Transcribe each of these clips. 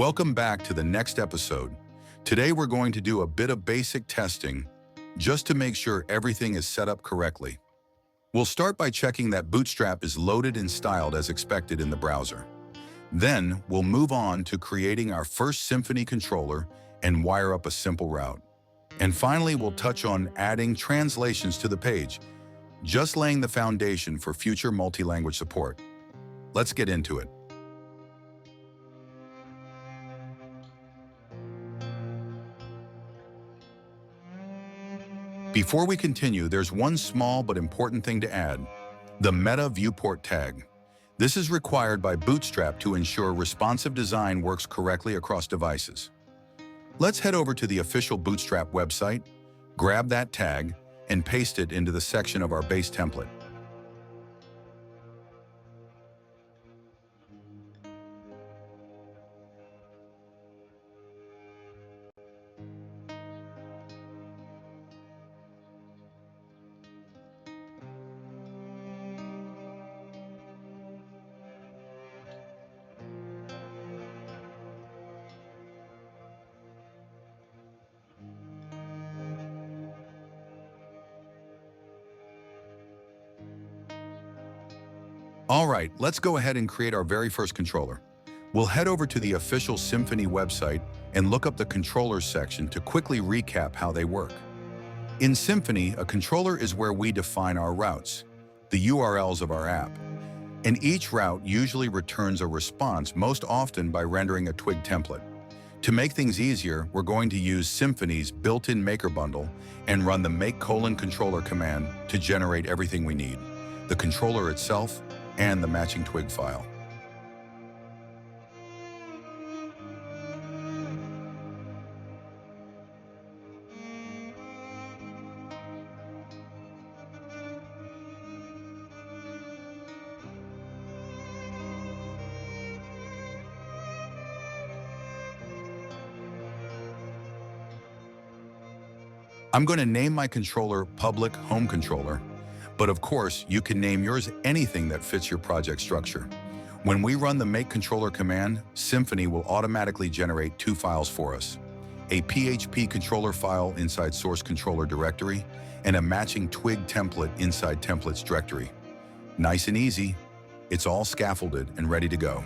Welcome back to the next episode. Today we're going to do a bit of basic testing just to make sure everything is set up correctly. We'll start by checking that Bootstrap is loaded and styled as expected in the browser. Then we'll move on to creating our first Symfony controller and wire up a simple route. And finally, we'll touch on adding translations to the page, just laying the foundation for future multi-language support. Let's get into it. Before we continue, there's one small but important thing to add: the meta viewport tag. This is required by Bootstrap to ensure responsive design works correctly across devices. Let's head over to the official Bootstrap website, grab that tag, and paste it into the section of our base template. All right, let's go ahead and create our very first controller. We'll head over to the official Symfony website and look up the controllers section to quickly recap how they work. In Symfony, a controller is where we define our routes, the URLs of our app. And each route usually returns a response, most often by rendering a Twig template. To make things easier, we're going to use Symfony's built-in MakerBundle and run the make:\controller command to generate everything we need: the controller itself and the matching Twig file. I'm going to name my controller Public Home Controller, but of course, you can name yours anything that fits your project structure. When we run the make:\controller command, Symfony will automatically generate two files for us: a PHP controller file inside source controller directory and a matching Twig template inside templates directory. Nice and easy. It's all scaffolded and ready to go.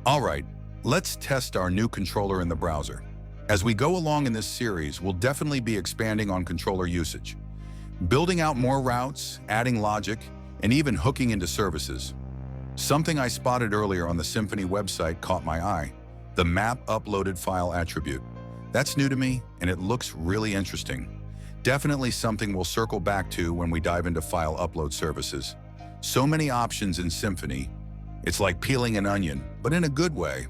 All right, let's test our new controller in the browser. As we go along in this series, we'll definitely be expanding on controller usage, building out more routes, adding logic, and even hooking into services. Something I spotted earlier on the Symfony website caught my eye: the map uploaded file attribute. That's new to me, and it looks really interesting. Definitely something we'll circle back to when we dive into file upload services. So many options in Symfony. It's like peeling an onion, but in a good way.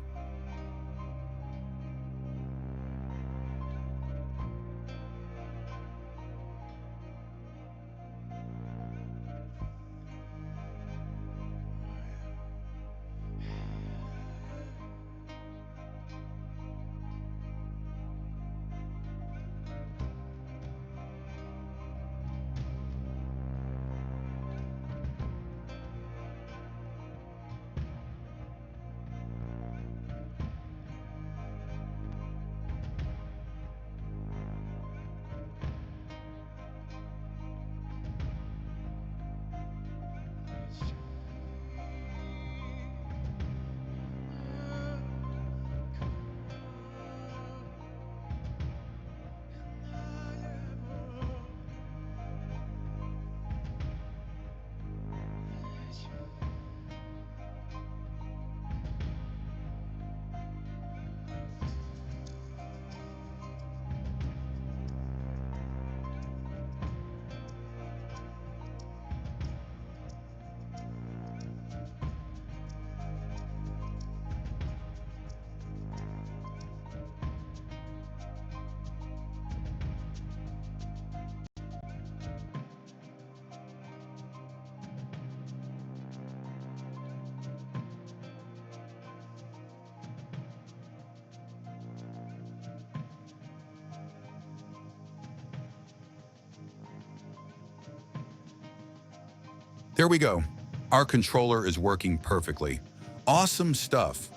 There we go. Our controller is working perfectly. Awesome stuff.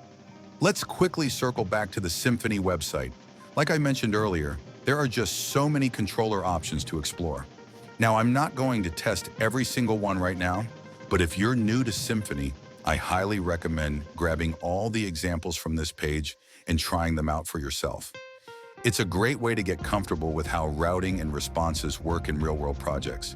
Let's quickly circle back to the Symfony website. Like I mentioned earlier, there are just so many controller options to explore. Now, I'm not going to test every single one right now, but if you're new to Symfony, I highly recommend grabbing all the examples from this page and trying them out for yourself. It's a great way to get comfortable with how routing and responses work in real-world projects.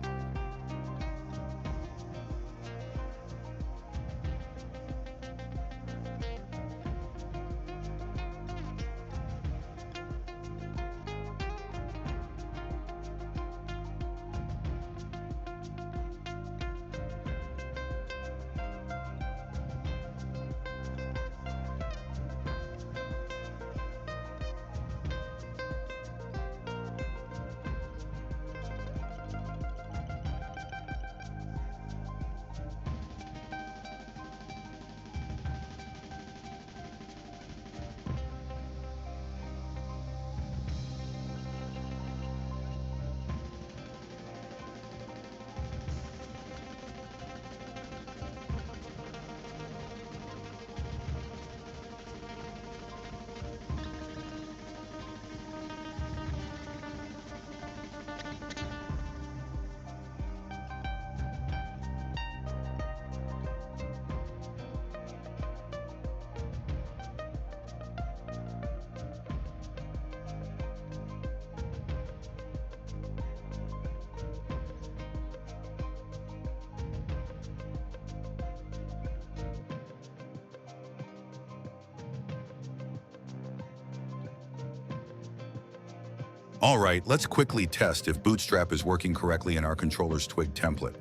All right, let's quickly test if Bootstrap is working correctly in our controller's Twig template.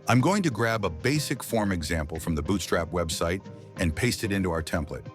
I'm going to grab a basic form example from the Bootstrap website and paste it into our template.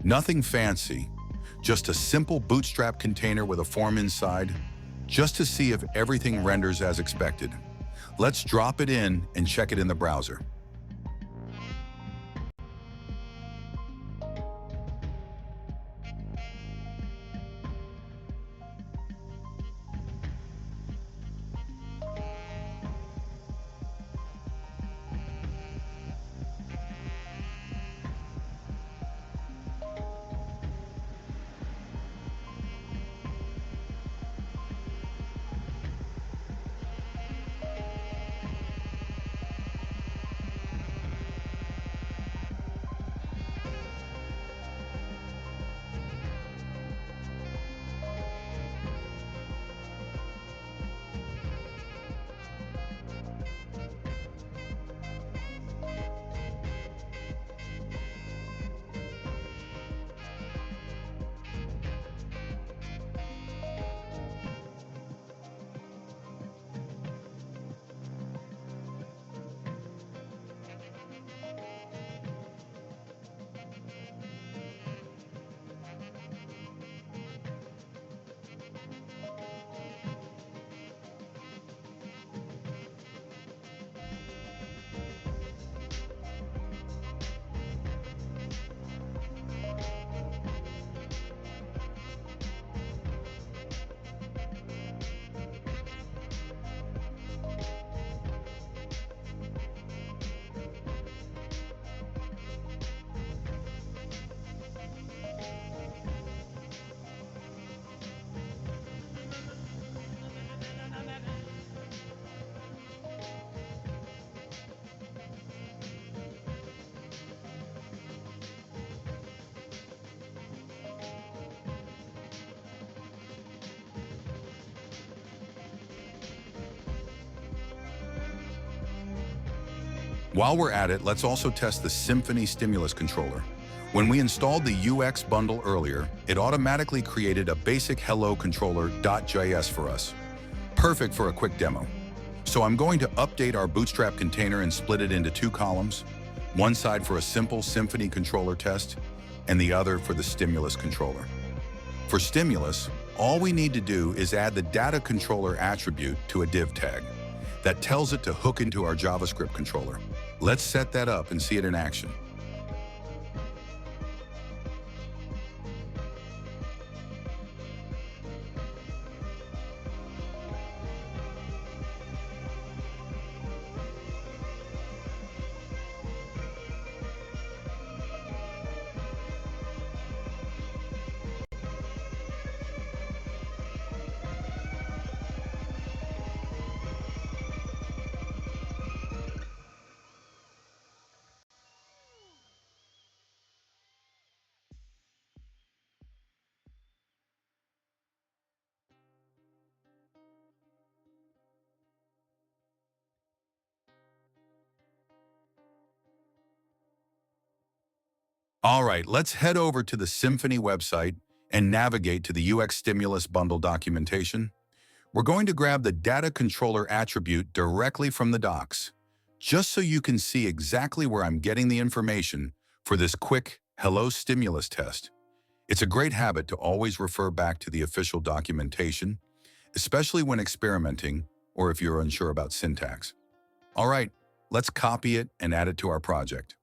Nothing fancy, just a simple Bootstrap container with a form inside, just to see if everything renders as expected. Let's drop it in and check it in the browser. While we're at it, let's also test the Symfony stimulus controller. When we installed the UX bundle earlier, it automatically created a basic hello controller.js for us. Perfect for a quick demo. So I'm going to update our Bootstrap container and split it into two columns, one side for a simple Symfony controller test, and the other for the stimulus controller. For stimulus, all we need to do is add the data controller attribute to a div tag that tells it to hook into our JavaScript controller. Let's set that up and see it in action. All right, let's head over to the Symfony website and navigate to the UX Stimulus Bundle documentation. We're going to grab the data controller attribute directly from the docs, just so you can see exactly where I'm getting the information for this quick Hello Stimulus test. It's a great habit to always refer back to the official documentation, especially when experimenting or if you're unsure about syntax. All right, let's copy it and add it to our project.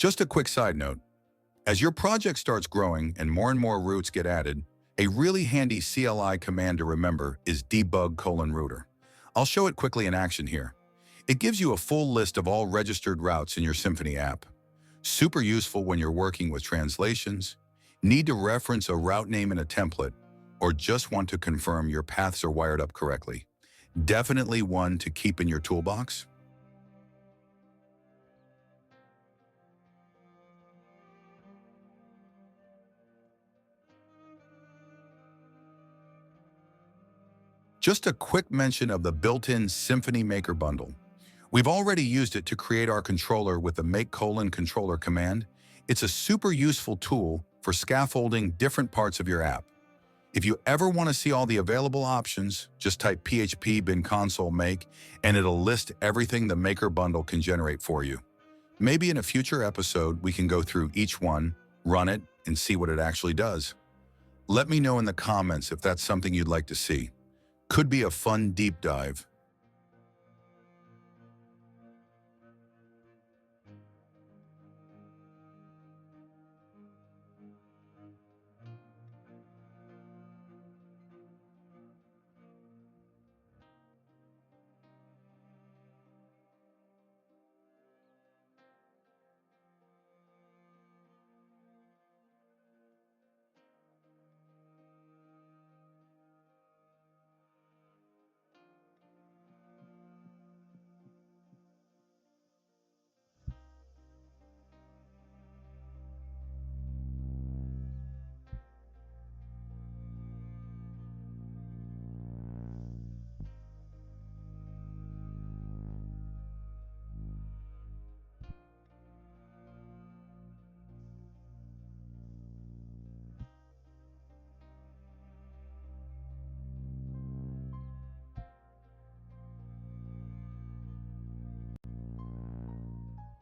Just a quick side note, as your project starts growing and more routes get added, a really handy CLI command to remember is debug::router. I'll show it quickly in action here. It gives you a full list of all registered routes in your Symfony app. Super useful when you're working with translations, need to reference a route name in a template, or just want to confirm your paths are wired up correctly. Definitely one to keep in your toolbox. Just a quick mention of the built-in Symfony MakerBundle. We've already used it to create our controller with the make::controller command. It's a super useful tool for scaffolding different parts of your app. If you ever want to see all the available options, just type php bin console make and it'll list everything the MakerBundle can generate for you. Maybe in a future episode, we can go through each one, run it, and see what it actually does. Let me know in the comments if that's something you'd like to see. Could be a fun deep dive.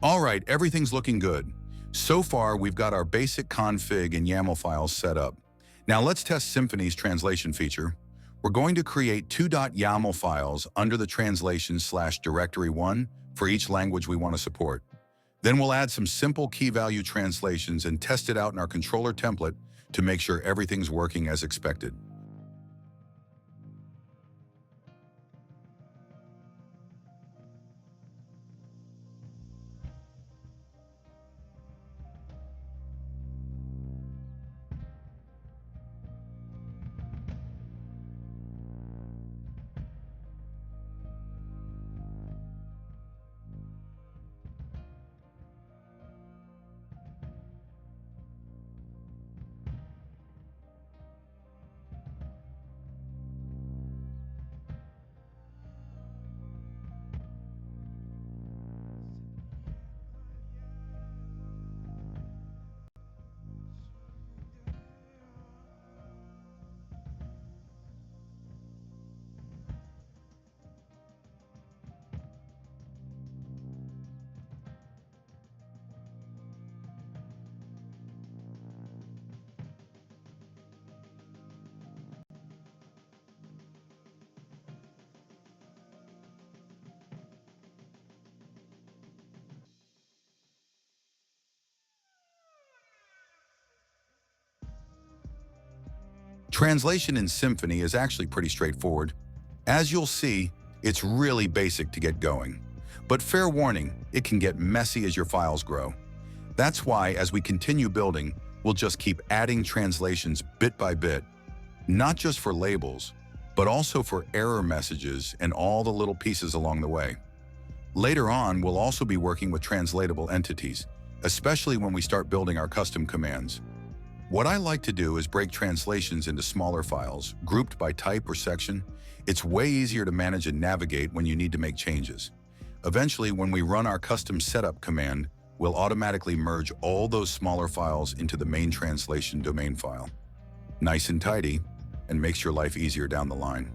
All right, everything's looking good. So far, we've got our basic config and YAML files set up. Now let's test Symfony's translation feature. We're going to create two .yaml files under the translation/directory1 for each language we want to support. Then we'll add some simple key value translations and test it out in our controller template to make sure everything's working as expected. Translation in Symfony is actually pretty straightforward. As you'll see, it's really basic to get going. But fair warning, it can get messy as your files grow. That's why, as we continue building, we'll just keep adding translations bit by bit, not just for labels, but also for error messages and all the little pieces along the way. Later on, we'll also be working with translatable entities, especially when we start building our custom commands. What I like to do is break translations into smaller files, grouped by type or section. It's way easier to manage and navigate when you need to make changes. Eventually, when we run our custom setup command, we'll automatically merge all those smaller files into the main translation domain file. Nice and tidy, and makes your life easier down the line.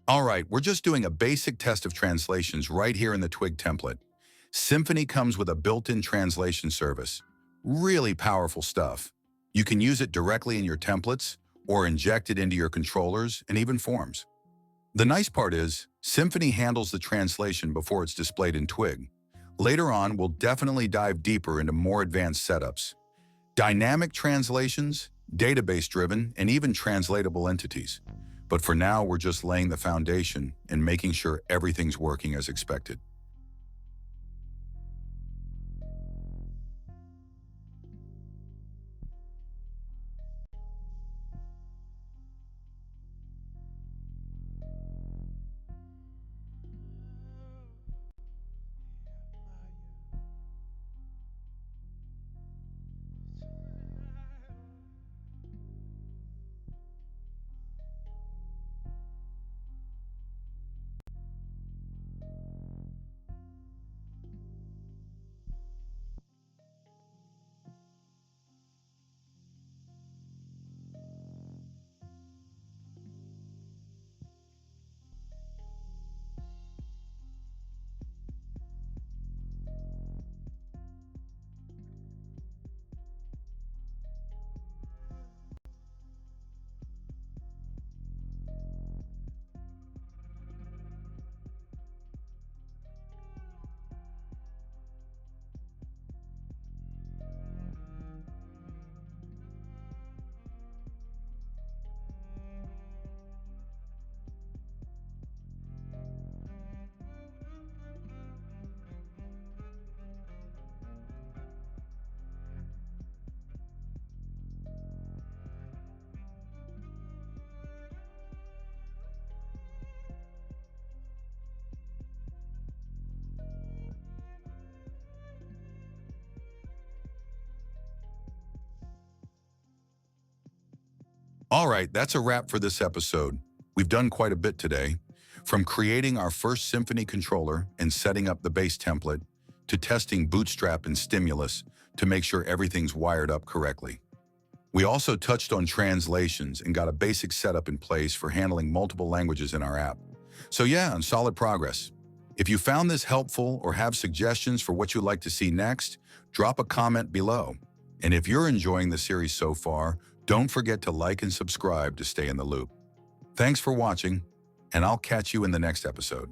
All right, we're just doing a basic test of translations right here in the Twig template. Symfony comes with a built-in translation service. Really powerful stuff. You can use it directly in your templates, or injected into your controllers and even forms. The nice part is, Symfony handles the translation before it's displayed in Twig. Later on, we'll definitely dive deeper into more advanced setups. Dynamic translations, database-driven, and even translatable entities. But for now, we're just laying the foundation and making sure everything's working as expected. All right, that's a wrap for this episode. We've done quite a bit today. From creating our first Symfony controller and setting up the base template, to testing Bootstrap and Stimulus to make sure everything's wired up correctly. We also touched on translations and got a basic setup in place for handling multiple languages in our app. So yeah, solid progress. If you found this helpful or have suggestions for what you'd like to see next, drop a comment below. And if you're enjoying the series so far, don't forget to like and subscribe to stay in the loop. Thanks for watching, and I'll catch you in the next episode.